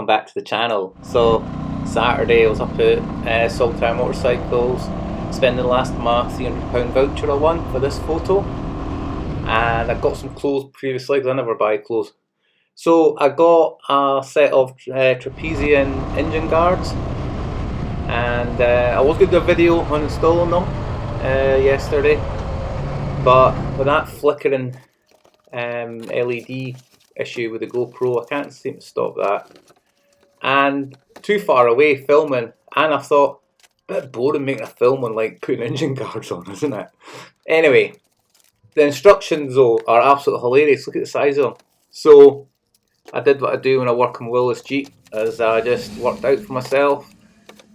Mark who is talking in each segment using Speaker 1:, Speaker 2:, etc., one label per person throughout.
Speaker 1: welcome back to the channel. So Saturday I was up at Saltire Motorcycles spending the last of my £300 voucher I won for this photo, and I got some clothes previously because I never buy clothes. So I got a set of Trapezium engine guards, and I was going to do a video on installing them yesterday, but with that flickering LED issue with the GoPro, I can't seem to stop that, and too far away filming, and I thought, a bit boring making a film on like putting engine guards on, isn't it? Anyway, the instructions though are absolutely hilarious. Look at the size of them. So I did what I do when I work on Willis Jeep, as I just worked out for myself,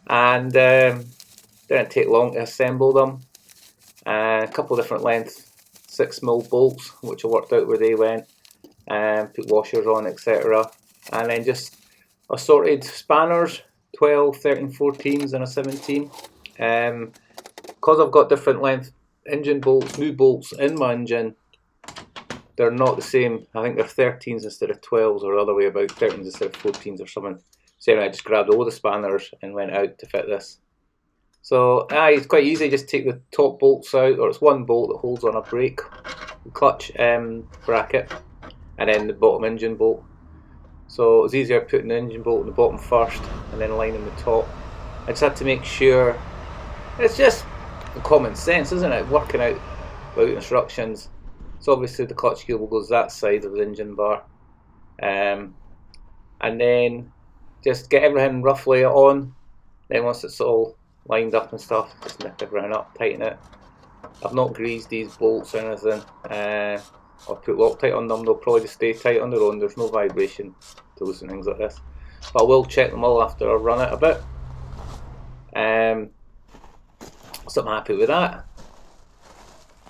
Speaker 1: and didn't take long to assemble them. A couple of different lengths, 6mm bolts, which I worked out where they went, and put washers on, etc. And then just assorted spanners, 12, 13, 14s and a 17. Because I've got different length engine bolts, new bolts in my engine, they're not the same. I think they're 13s instead of 12s, or the other way about, 13s instead of 14s or something. So anyway, I just grabbed all the spanners and went out to fit this. So it's quite easy, just take the top bolts out, or it's one bolt that holds on a brake clutch bracket, and then the bottom engine bolt. So it's easier putting the engine bolt in the bottom first and then lining the top. I just had to make sure, it's just common sense, isn't it, working out without instructions. So obviously the clutch cable goes that side of the engine bar, and then just get everything roughly on. Then once it's all lined up and stuff, just nip everything up, tighten it. I've not greased these bolts or anything. I'll put Loctite on them, they'll probably just stay tight on their own. There's no vibration to loosen things like this. But I will check them all after I run it a bit. So I'm happy with that.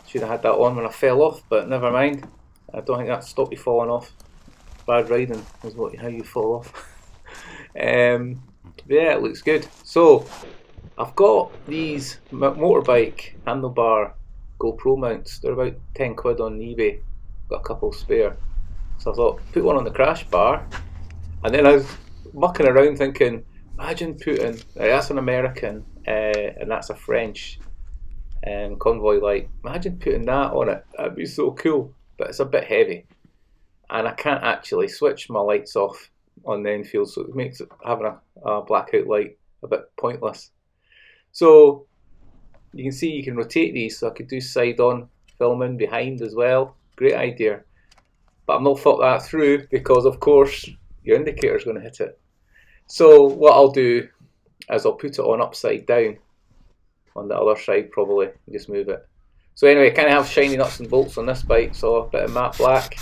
Speaker 1: Should have had that on when I fell off, but never mind. I don't think that stopped you falling off. Bad riding is how you fall off. Yeah, it looks good. So I've got these motorbike handlebar GoPro mounts. They're about 10 quid on eBay. Got a couple spare. So I thought, put one on the crash bar. And then I was mucking around thinking, imagine putting, that's an American and that's a French convoy light. Imagine putting that on it. That'd be so cool. But it's a bit heavy. And I can't actually switch my lights off on the Enfield, so it makes having a blackout light a bit pointless. So you can see you can rotate these, so I could do side-on filming behind as well. Great idea. But I've not thought that through because, of course, your indicator's going to hit it. So what I'll do is I'll put it on upside down on the other side probably, and just move it. So anyway, I kind of have shiny nuts and bolts on this bike, so a bit of matte black,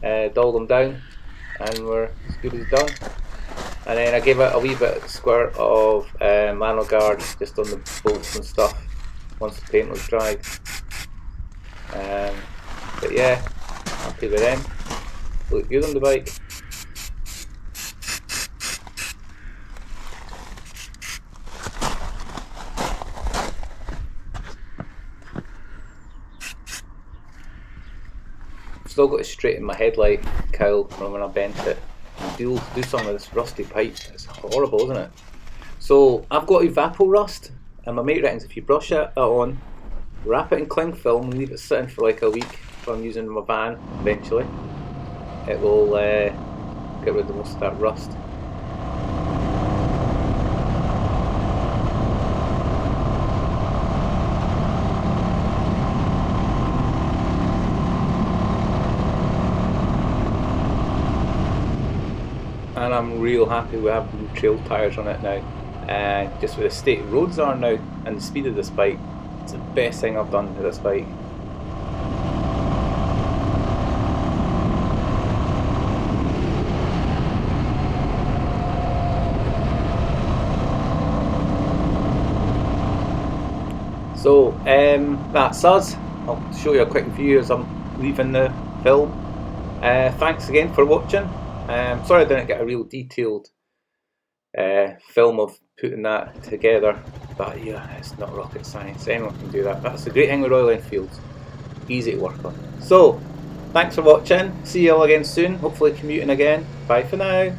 Speaker 1: dull them down, and we're as good as done. And then I gave it a wee bit of squirt of Mano Guard just on the bolts and stuff once the paint was dried. But yeah, happy with them. Look good on the bike. Still got to straighten my headlight cowl from when I bent it and do some of this rusty pipe. It's horrible, isn't it? So I've got Evapor rust, and my mate reckons if you brush it on, wrap it in cling film and leave it sitting for like a week if I'm using my van eventually, it will get rid of most of that rust. And I'm real happy we have blue trail tyres on it now. Just with the state roads are now and the speed of this bike, it's the best thing I've done to this bike. So that's us. I'll show you a quick view as I'm leaving the film. Thanks again for watching. Sorry I didn't get a real detailed film of putting that together, but yeah, it's not rocket science, anyone can do that. That's the great thing with Royal Enfields, easy to work on. So, thanks for watching, see you all again soon, hopefully commuting again, bye for now.